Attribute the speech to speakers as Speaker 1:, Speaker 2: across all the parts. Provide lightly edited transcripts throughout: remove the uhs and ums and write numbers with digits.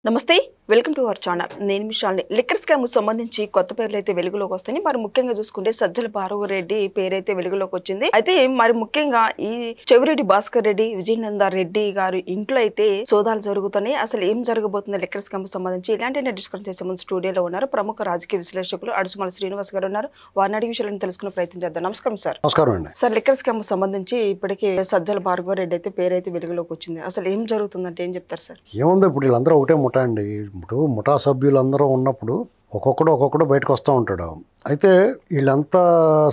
Speaker 1: నమస్తే welcome to our channel. నేను మీ Shalini. Liquor scam సంబంధించి కొత్త పేర్లు అయితే వెలుగులోకి వస్తాయి. మరి ముఖ్యంగా చూసుకుంటే సజ్జల భార్గవరెడ్డి పేరైతే వెలుగులోకి వచ్చింది. అయితే మరి ముఖ్యంగా ఈ చెవిరెడ్డి భాస్కర్ రెడ్డి, విజయనంద రెడ్డి గారు ఇంట్లో అయితే సోదాలు జరుగుతున్నాయి. అసలు ఏం జరగబోతుంది లిక్కర్ స్కామ్ సంబంధించి ఇలాంటి డిస్కస్ చేసే ముందు స్టూడియోలో ఉన్నారు ప్రముఖ రాజకీయ విశ్లేషకులు అడుసుమల శ్రీనివాస్ గారు ఉన్నారు. వారిని అడిగి విషయాలను తెలుసుకునే ప్రయత్నం చేద్దాం. నమస్కారం సార్.
Speaker 2: నమస్కారం అండి.
Speaker 1: సార్, లిక్కర్ స్కామ్ సంబంధించి ఇప్పటికే సజ్జల భార్గవరెడ్డి అయితే పేరైతే వెలుగులోకి వచ్చింది. అసలు ఏం జరుగుతుందంటే ఏం చెప్తారు సార్?
Speaker 2: ఏముంది, ఇప్పుడు వీళ్ళందరూ ఒకటే ముఠా అండి. ఇప్పుడు ముఠా సభ్యులందరూ ఉన్నప్పుడు ఒక్కొక్కడు బయటకు వస్తూ ఉంటాడు. అయితే వీళ్ళంతా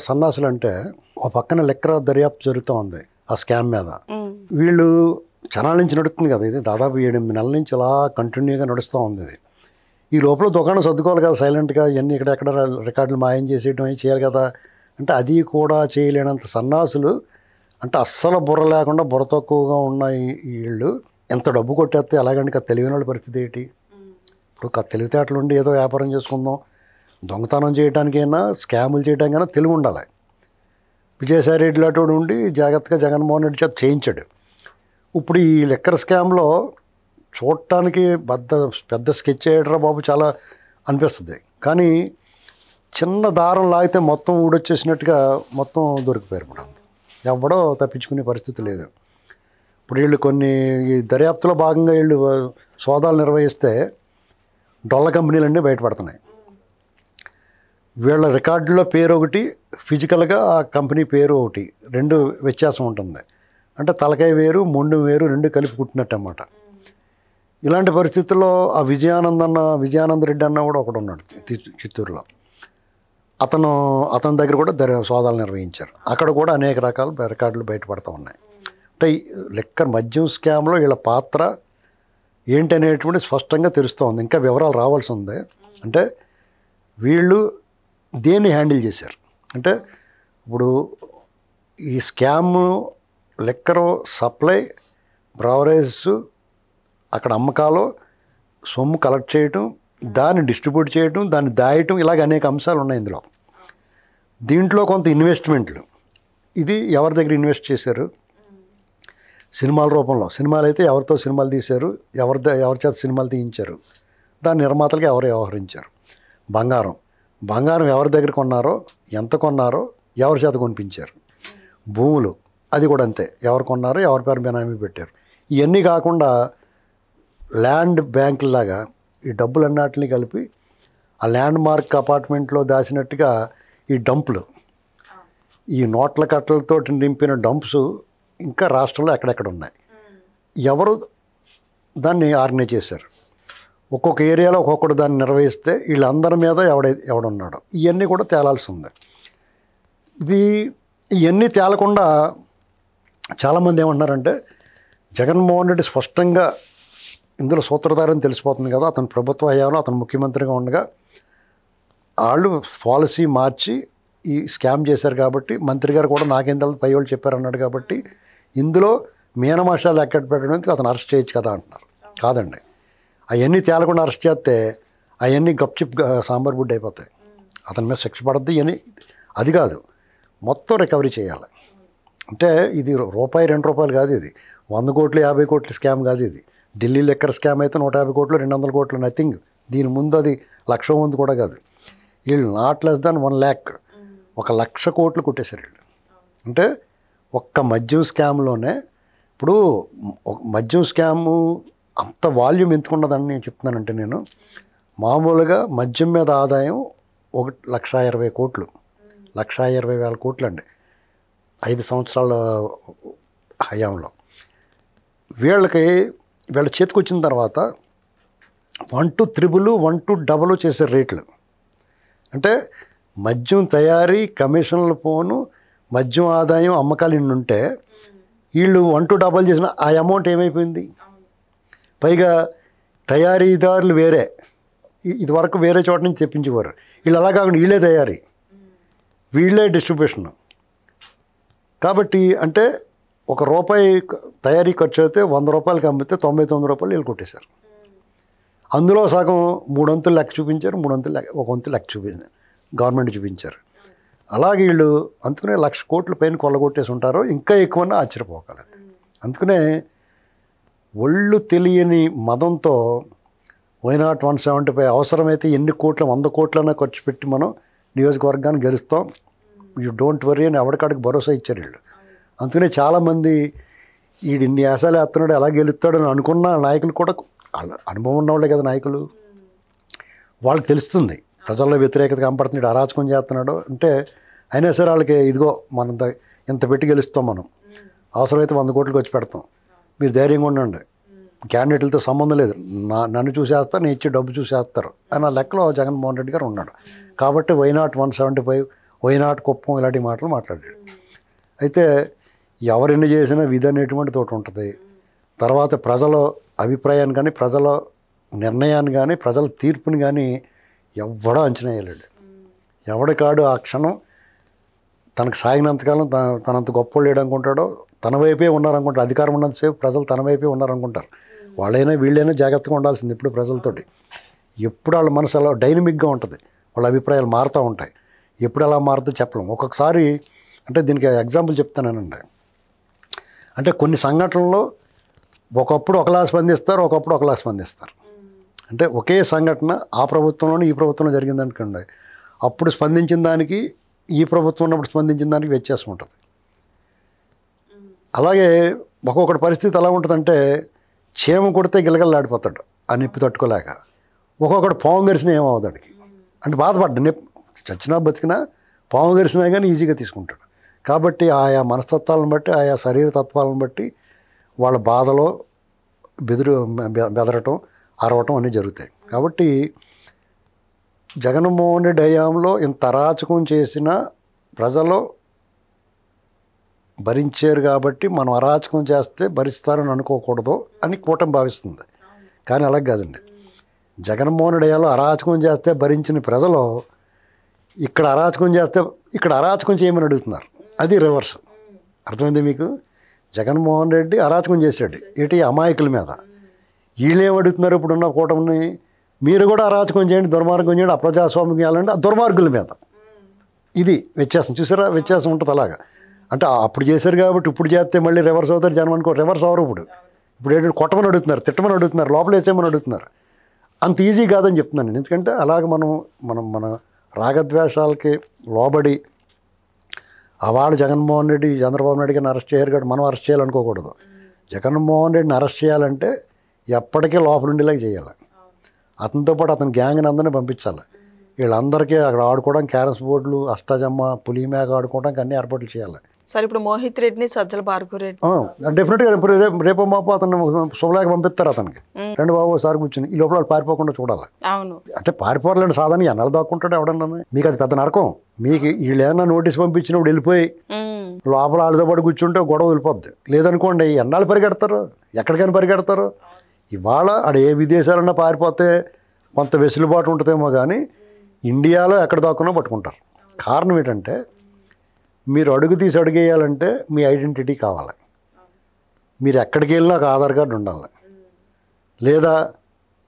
Speaker 2: సన్నాసులు అంటే ఒక పక్కన లెక్కర దర్యాప్తు జరుగుతూ ఉంది ఆ స్కామ్ మీద. వీళ్ళు జనాల నుంచి నడుస్తుంది కదా, ఇది దాదాపు 7-8 నెలల నుంచి అలా కంటిన్యూగా నడుస్తూ ఉంది. ఇది ఈ లోపల దుకాణం సర్దుకోవాలి కదా, సైలెంట్గా ఇవన్నీ ఇక్కడెక్కడ రికార్డులు మాయం చేసేయడం అని చేయాలి కదా. అంటే అది కూడా చేయలేనంత సన్నాసులు, అంటే అస్సలు బుర్ర లేకుండా బుర్ర తక్కువగా ఉన్న వీళ్ళు ఎంత డబ్బు కొట్టేస్తే ఎలాగంటే తెలివైన వాళ్ళ పరిస్థితి ఏంటి? ఇప్పుడు తెలివితేటలు ఉండి ఏదో వ్యాపారం చేసుకుందాం, దొంగతనం చేయడానికైనా స్కాములు చేయడానికైనా తెలివి ఉండాలి. విజయసాయి రెడ్డి లాంటి ఉండి జాగ్రత్తగా జగన్మోహన్ రెడ్డి చేత చేయించాడు. ఇప్పుడు ఈ లెక్కర్ స్కామ్లో చూడటానికి పెద్ద స్కెచ్ చేయడరా బాబు చాలా అనిపిస్తుంది. కానీ చిన్న దారం లాగితే మొత్తం ఊడొచ్చేసినట్టుగా మొత్తం దొరికిపోయారు. ఇప్పుడు ఎవడో తప్పించుకునే పరిస్థితి లేదు. ఇప్పుడు వీళ్ళు కొన్ని ఈ దర్యాప్తులో భాగంగా వీళ్ళు సోదాలు నిర్వహిస్తే డొల్ల కంపెనీలన్నీ బయటపడుతున్నాయి. వీళ్ళ రికార్డులో పేరు ఒకటి, ఫిజికల్గా ఆ కంపెనీ పేరు ఒకటి, రెండు వ్యత్యాసం ఉంటుంది. అంటే తలకాయ వేరు, మొండు వేరు, రెండు కలిపి పుట్టినట్టు అన్నమాట. ఇలాంటి పరిస్థితుల్లో ఆ విజయానంద రెడ్డి అన్న కూడా ఒకడు ఉన్నాడు చిత్తూరులో. అతని దగ్గర కూడా సోదాలు నిర్వహించారు. అక్కడ కూడా అనేక రకాల రికార్డులు బయటపడుతూ ఉన్నాయి. అంటే లెక్కర్ మద్యం స్కామ్లో వీళ్ళ పాత్ర ఏంటనేటువంటి స్పష్టంగా తెలుస్తూ ఉంది. ఇంకా వివరాలు రావాల్సి ఉంది. అంటే వీళ్ళు దేన్ని హ్యాండిల్ చేశారు అంటే, ఇప్పుడు ఈ స్కామ్ లెక్కరు సప్లై, బ్రవరేజెస్, అక్కడ అమ్మకాలు, సొమ్ము కలెక్ట్ చేయటం, దాన్ని డిస్ట్రిబ్యూట్ చేయటం, దాన్ని దాయటం, ఇలాగ అనేక అంశాలు ఉన్నాయి ఇందులో. దీంట్లో కొంత ఇన్వెస్ట్మెంట్లు, ఇది ఎవరి దగ్గర ఇన్వెస్ట్ చేశారు? సినిమాల రూపంలో. సినిమాలు అయితే ఎవరితో సినిమాలు తీశారు, ఎవరి చేత సినిమాలు తీయించారు, దాని నిర్మాతలుగా ఎవరు వ్యవహరించారు. బంగారం ఎవరి దగ్గర కొన్నారో, ఎంత కొన్నారో, ఎవరి చేత కొనిపించారు. భూములు అది కూడా అంతే, ఎవరు కొన్నారో, ఎవరి పేరు బెనామీ పెట్టారు. ఇవన్నీ కాకుండా ల్యాండ్ బ్యాంకులాగా ఈ డబ్బులన్నిటిని కలిపి ఆ ల్యాండ్ మార్క్ అపార్ట్మెంట్లో దాచినట్టుగా ఈ డంపులు, ఈ నోట్ల కట్టలతో నింపిన డంప్స్ ఇంకా రాష్ట్రంలో ఎక్కడెక్కడ ఉన్నాయి. ఎవరు దాన్ని ఆర్గనైజ్ చేశారు? ఒక్కొక్క ఏరియాలో ఒక్కొక్కడు దాన్ని నిర్వహిస్తే వీళ్ళందరి మీద ఎవడున్నాడో ఇవన్నీ కూడా తేలాల్సి ఉంది. ఇవన్నీ తేలకుండా చాలామంది ఏమంటున్నారంటే, జగన్మోహన్ రెడ్డి స్పష్టంగా ఇందులో సూత్రధారని తెలిసిపోతుంది కదా, అతను ప్రభుత్వ హయాంలో అతను ముఖ్యమంత్రిగా ఉండగా వాళ్ళు పాలసీ మార్చి ఈ స్కామ్ చేశారు కాబట్టి, మంత్రి గారు కూడా నాకేం తెలియదు పై వాళ్ళు చెప్పారు అన్నాడు కాబట్టి, ఇందులో మీనమాషాలు ఎక్కడ పెట్టడానికి అతను అరెస్ట్ చేయొచ్చు కదా అంటున్నారు. కాదండి, అవన్నీ తేలకుండా అరెస్ట్ చేస్తే అవన్నీ గప్చిప్ సాంబార్ బుడ్ అయిపోతాయి, అతని మీద శిక్ష పడద్ది అని. అది కాదు, మొత్తం రికవరీ చేయాలి. అంటే ఇది రూపాయి 2 రూపాయలు కాదు, ఇది 100 కోట్లు 50 కోట్ల స్కామ్ కాదు. ఇది ఢిల్లీ లెక్కర్ స్కామ్ అయితే 150 కోట్లు 200 కోట్లు నథింగ్. దీని ముందు అది 1,00,000 ముందు కూడా కాదు. వీళ్ళు నాట్ లెస్ దాన్ 1 lakh, 1,00,000 కోట్లు కొట్టేశారు వీళ్ళు. అంటే ఒక్క మద్యం స్కామ్లోనే. ఇప్పుడు మద్యం స్కాము అంత వాల్యూమ్ ఎందుకున్నదని నేను చెప్తున్నానంటే, నేను మామూలుగా మద్యం మీద ఆదాయం 1,20,000 కోట్లు, 1,20,000 కోట్లు అండి 5 సంవత్సరాల హయాంలో. వీళ్ళ చేతికి వచ్చిన తర్వాత 1 to 3 1 to 2 చేసే రేట్లు. అంటే మద్యం తయారీ, కమిషన్ల పోను, మద్యం ఆదాయం, అమ్మకాలు ఇన్ని ఉంటే వీళ్ళు 1 to 2 చేసిన ఆ అమౌంట్ ఏమైపోయింది? పైగా తయారీదారులు వేరే, ఇదివరకు వేరే చోట నుంచి తెప్పించేవారు. వీళ్ళు అలా కాకుండా వీళ్ళే తయారీ, వీళ్ళే డిస్ట్రిబ్యూషన్. కాబట్టి అంటే ₹1 తయారీ ఖర్చు అయితే 100 రూపాయలకి అమ్మితే 99 రూపాయలు వీళ్ళు కొట్టేశారు. అందులో సగం 3 వంతులు లెక్క చూపించారు, 3 వంతులు ఒక వంతు లెక్క చూపించారు, గవర్నమెంట్ చూపించారు. అలాగే వీళ్ళు అందుకనే 1,00,000 కోట్ల పైన కొల్లగొట్టేసి ఉంటారో, ఇంకా ఎక్కువన్నా ఆశ్చర్యపోగలదు. అందుకనే ఒళ్ళు తెలియని మదంతో వైనాట్ 175 అవసరమైతే ఎన్ని కోట్లు 100 కోట్లన్నా ఖర్చు పెట్టి మనం నియోజకవర్గాన్ని గెలుస్తాం, యూ డోంట్ వరీ అని ఎవరికాడికి భరోసా ఇచ్చారు వీళ్ళు. అందుకనే చాలామంది వీడు ఇన్ని యాసాలు వేస్తున్నాడు ఎలా గెలుస్తాడని అనుకున్న నాయకులు కూడా అనుభవం ఉన్నవాళ్ళే కదా నాయకులు, వాళ్ళకి తెలుస్తుంది ప్రజల్లో వ్యతిరేకత కనపడుతున్నాడు, అరాచకం చేస్తున్నాడు అంటే. అయినా సరే వాళ్ళకి ఇదిగో మనం ఇంత పెట్టి గెలుస్తాం, మనం అవసరమైతే 100 కోట్లు ఖర్చు పెడతాం, మీరు ధైర్యంగా ఉండండి, క్యాండిడేట్లతో సంబంధం లేదు, నన్ను చూసేస్తారు, నేను ఇచ్చే డబ్బు చూసేస్తారు అని ఆ లెక్కలో జగన్మోహన్ రెడ్డి గారు ఉన్నాడు. కాబట్టి వైనాట్ 175, వైనాట్ కుప్పం ఇలాంటి మాటలు మాట్లాడాడు. అయితే ఎవరెన్ని చేసినా విధి అనేటువంటి తోటి ఉంటుంది. తర్వాత ప్రజల అభిప్రాయాన్ని కానీ, ప్రజల నిర్ణయాన్ని కానీ, ప్రజల తీర్పుని కానీ ఎవడో అంచనా వేయలేడు. ఎవడికాడు ఆ క్షణం తనకు సాగినంతకాలం తనంత గొప్ప లేడు అనుకుంటాడో, తన వైపే ఉన్నారనుకుంటారు. అధికారం ఉన్నంతసేపు ప్రజలు తన వైపే ఉన్నారనుకుంటారు. వాళ్ళైనా వీళ్ళైనా జాగ్రత్తగా ఉండాల్సింది ఎప్పుడు ప్రజలతోటి. ఎప్పుడు వాళ్ళ మనసు అలా డైనమిక్గా ఉంటుంది, వాళ్ళ అభిప్రాయాలు మారుతూ ఉంటాయి. ఎప్పుడు అలా మారుతుందో చెప్పలేం. ఒక్కొక్కసారి అంటే దీనికి ఎగ్జాంపుల్ చెప్తానండి. అంటే కొన్ని సంఘటనల్లో ఒకప్పుడు ఒకలా స్పందిస్తారు, ఒకప్పుడు ఒకలా స్పందిస్తారు. అంటే ఒకే సంఘటన ఆ ప్రభుత్వంలోనే ఈ ప్రభుత్వంలో జరిగిందనుకోండి, అప్పుడు స్పందించిన దానికి ఈ ప్రభుత్వం ఉన్నప్పుడు స్పందించిన దానికి వ్యత్యాసం ఉంటుంది. అలాగే ఒక్కొక్కటి పరిస్థితి ఎలా ఉంటుందంటే, చీమ కొడితే గిలగల్లాడిపోతాడు ఆ నొప్పి తట్టుకోలేక. ఒక్కొక్కటి పాము గరిసిన ఏమవుతాడికి అంటే బాధపడ్డా, చచ్చినా బతికినా పాము గరిసినా కానీ ఈజీగా తీసుకుంటాడు. కాబట్టి ఆయా మనస్తత్వాలను బట్టి, ఆయా శరీర తత్వాలను బట్టి వాళ్ళ బాధలో బెదరటం, అరవటం అన్నీ జరుగుతాయి. కాబట్టి జగన్మోహన్ రెడ్డి హయాంలో ఇంత అరాచకం చేసిన ప్రజలు భరించారు కాబట్టి మనం అరాచకం చేస్తే భరిస్తారని అనుకోకూడదు అని కూటమి భావిస్తుంది. కానీ అలా కాదండి. జగన్మోహన్ రెడ్డి హయాంలో అరాచకం చేస్తే భరించిన ప్రజలు ఇక్కడ అరాచకం చేస్తే ఇక్కడ అరాచకం చేయమని అడుగుతున్నారు. అది రివర్స్. అర్థమైంది మీకు? జగన్మోహన్ రెడ్డి అరాచకం చేశాడు ఏంటి అమాయకుల మీద. వీళ్ళేం అడుగుతున్నారు ఇప్పుడున్న కూటమిని, మీరు కూడా అరాచకం చేయండి, దుర్మార్గం చేయండి, అప్రజాస్వామ్యం చేయాలంటే ఆ దుర్మార్గుల మీద. ఇది వ్యత్యాసం. చూసారా వ్యత్యాసం ఉంటుంది అలాగా. అంటే అప్పుడు చేశారు కాబట్టి ఇప్పుడు చేస్తే మళ్ళీ రివర్స్ అవుతారు జనం అనుకో. Reverse hour. ఇప్పుడు ఏంటంటే కొట్టమని అడుగుతున్నారు, తిట్టమని అడుగుతున్నారు, లోపల వేసేయమని అడుగుతున్నారు. అంత ఈజీ కాదని చెప్తున్నాను నేను. ఎందుకంటే అలాగ మన రాగద్వేషాలకి లోబడి వాళ్ళు జగన్మోహన్ రెడ్డి చంద్రబాబు నాయుడు గారిని అరెస్ట్ చేయరు కాబట్టి మనం అరెస్ట్ చేయాలనుకోకూడదు. జగన్మోహన్ రెడ్డిని అరెస్ట్ చేయాలంటే ఎప్పటికీ లోపల ఉండేలాగా చేయాలి. అతనితో పాటు అతని గ్యాంగ్ని అందరినీ పంపించాలి. వీళ్ళందరికీ అక్కడ ఆడుకోవడానికి క్యారమ్స్ బోర్డులు, అష్టాజమ్మ, పులిమేక ఆడుకోవడానికి అన్ని ఏర్పాట్లు చేయాలి.
Speaker 1: సార్ ఇప్పుడు మోహిత్ రెడ్డిని సజ్జల భార్గవ రెడ్డి
Speaker 2: డెఫినెట్గా రేపు మాపు అతను శుభలేఖ పంపిస్తారు అతనికి. రెండు బాబు ఒకసారి కూర్చుని ఈ లోపల పారిపోకుండా చూడాలి.
Speaker 1: అవును,
Speaker 2: అంటే పారిపోవాలంటే సాధారణ ఎన్నాళ్ళు దాక్కుంటాడు ఎవడన్నా. మీకు అది పెద్ద నరకం. మీకు వీళ్ళు ఏదైనా నోటీస్ పంపించినప్పుడు వెళ్ళిపోయి లోపల వాళ్ళతో పాటు కూర్చుంటే గొడవ వదిలిపోద్ది. లేదనుకోండి ఎన్నాళ్ళు పరిగెడతారు, ఎక్కడికైనా పరిగెడతారు. ఇవాళ ఆడ ఏ విదేశాలన్నా పారిపోతే కొంత వెసులుబాటు ఉంటుందేమో కానీ ఇండియాలో ఎక్కడ దాక్కున్నా పట్టుకుంటారు. కారణం ఏంటంటే మీరు అడుగు తీసి అడుగేయాలంటే మీ ఐడెంటిటీ కావాలి. మీరు ఎక్కడికి వెళ్ళినా ఒక ఆధార్ కార్డు ఉండాలి. లేదా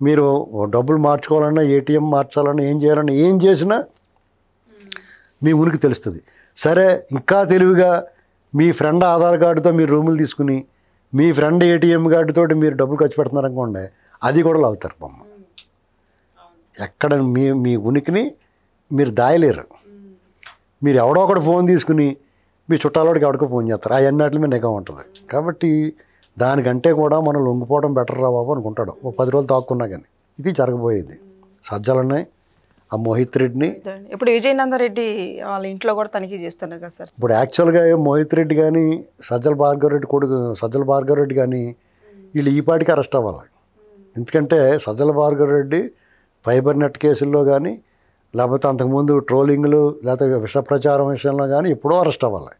Speaker 2: మీరు డబ్బులు మార్చుకోవాలన్నా, ఏటీఎం మార్చాలన్నా, ఏం చేయాలన్నా, ఏం చేసినా మీ ఉనికి తెలుస్తుంది. సరే ఇంకా తెలివిగా మీ ఫ్రెండ్ ఆధార్ కార్డుతో మీరు రూములు తీసుకుని మీ ఫ్రెండ్ ఏటీఎం కార్డుతో మీరు డబ్బులు ఖర్చు పెడుతున్నారనుకోండి, అది కూడా లాగుతారు బొమ్మ. ఎక్కడ మీ ఉనికిని మీరు దాయలేరు. మీరు ఎవడో ఒకటి ఫోన్ తీసుకుని మీ చుట్టాలోడికి ఎవరికో ఫోన్ చేస్తారు. అవన్నిటి మీద నిఘా ఉంటుంది. కాబట్టి దానికంటే కూడా మనం లొంగిపోవడం బెటర్ రా బాబు అనుకుంటాడు ఒక 10 రోజులు తాక్కున్నా కానీ. ఇది జరగబోయేది. సజ్జలనే ఆ మోహిత్ రెడ్డిని
Speaker 1: ఇప్పుడు విజయనందరెడ్డి వాళ్ళ ఇంట్లో కూడా తనిఖీ చేస్తున్నారు కదా సార్.
Speaker 2: ఇప్పుడు యాక్చువల్గా మోహిత్ రెడ్డి కానీ సజ్జల భార్గవ రెడ్డి కొడుకు సజ్జల భార్గవ రెడ్డి కానీ వీళ్ళు ఈ పాటికి అరెస్ట్ అవ్వాలి. ఎందుకంటే సజ్జల భార్గవ రెడ్డి ఫైబర్ నెట్ కేసుల్లో కానీ లేకపోతే అంతకుముందు ట్రోలింగ్లు లేకపోతే విష ప్రచారం విషయంలో కానీ ఎప్పుడో అరెస్ట్ అవ్వాలి.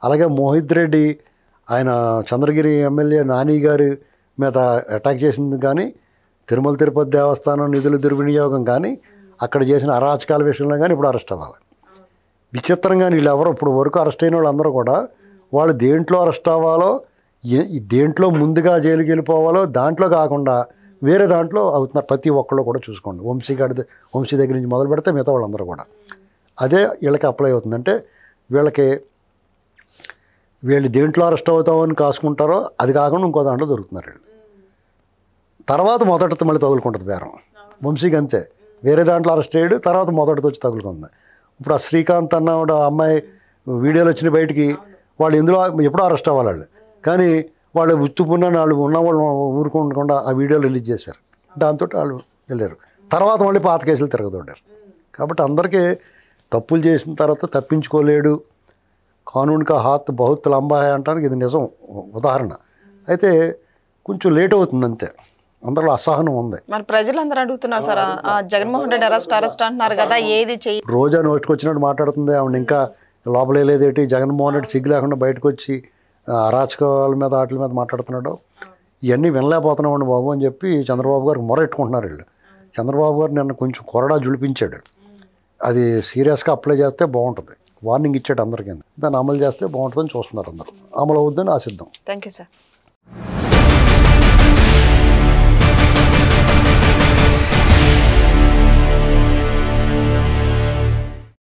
Speaker 2: అలాగే మోహిత్ రెడ్డి ఆయన చంద్రగిరి ఎమ్మెల్యే నాని గారి మీద అటాక్ చేసింది కానీ, తిరుమల తిరుపతి దేవస్థానం నిధుల దుర్వినియోగం కానీ, అక్కడ చేసిన అరాచకాల విషయంలో కానీ ఇప్పుడు అరెస్ట్ అవ్వాలి. విచిత్రంగా వీళ్ళు ఎవరు ఇప్పుడు వరకు అరెస్ట్ అయిన వాళ్ళందరూ కూడా వాళ్ళు దేంట్లో అరెస్ట్ అవ్వాలో, దేంట్లో ముందుగా జైలుకి వెళ్ళిపోవాలో దాంట్లో కాకుండా వేరే దాంట్లో అవుతున్నారు. ప్రతి ఒక్కళ్ళు కూడా చూసుకోండి. వంశీ దగ్గర నుంచి మొదలు పెడితే మిగతా వాళ్ళందరూ కూడా అదే వీళ్ళకి అప్లై అవుతుంది. అంటే వీళ్ళు దేంట్లో అరెస్ట్ అవుతామని కాసుకుంటారో అది కాకుండా ఇంకో దాంట్లో దొరుకుతున్నారు వీళ్ళు. తర్వాత మొదటితో మళ్ళీ తగులుకుంటుంది బేరం. వంశీకి అంతే, వేరే దాంట్లో అరెస్ట్ అయ్యాడు, తర్వాత మొదటితో వచ్చి తగులుకుంది. ఇప్పుడు ఆ శ్రీకాంత్ అన్న అమ్మాయి వీడియోలు వచ్చినాయి బయటికి, వాళ్ళు ఇందులో ఎప్పుడో అరెస్ట్ అవ్వాలి వాళ్ళు, కానీ వాళ్ళు ఉత్తుపున్న వాళ్ళు ఉన్న వాళ్ళు ఊరుకోకుండా ఆ వీడియోలు రిలీజ్ చేశారు. దాంతో వాళ్ళు వెళ్ళారు. తర్వాత మళ్ళీ పాత కేసులు తిరగదొడ్డారు. కాబట్టి అందరికీ తప్పులు చేసిన తర్వాత తప్పించుకోలేడు, కానూన్ కా హాత్ బహుత్ లంబా హై అంటానికి ఇది నిజం ఉదాహరణ. అయితే కొంచెం లేట్ అవుతుంది అంతే, అందరిలో అసహనం ఉంది.
Speaker 1: మరి ప్రజలందరూ అడుగుతున్నారు సార్, జగన్మోహన్ రెడ్డి అరెస్ట్ అంటున్నారు కదా, ఏది చెయ్యి.
Speaker 2: రోజా నోటికి వచ్చినట్టు మాట్లాడుతుంది, ఆవిడ ఇంకా లోపలేదేటి, జగన్మోహన్ రెడ్డి సిగ్గు లేకుండా బయటకు వచ్చి అరాచకాల మీద వాటి మీద మాట్లాడుతున్నాడు. ఇవన్నీ వినలేకపోతున్నామండి బాబు అని చెప్పి చంద్రబాబు గారికి మొరెట్టుకుంటున్నారు వీళ్ళు. చంద్రబాబు గారు నిన్న కొంచెం కొరడా జులిపించాడు, అది సీరియస్గా అప్లై చేస్తే బాగుంటుంది, వార్నింగ్ ఇచ్చాడు అందరికీ, దాన్ని అమలు చేస్తే బాగుంటుందని చూస్తున్నారు అందరూ. అమలు అవుద్దని ఆశిద్దాం.
Speaker 1: Thank you sir.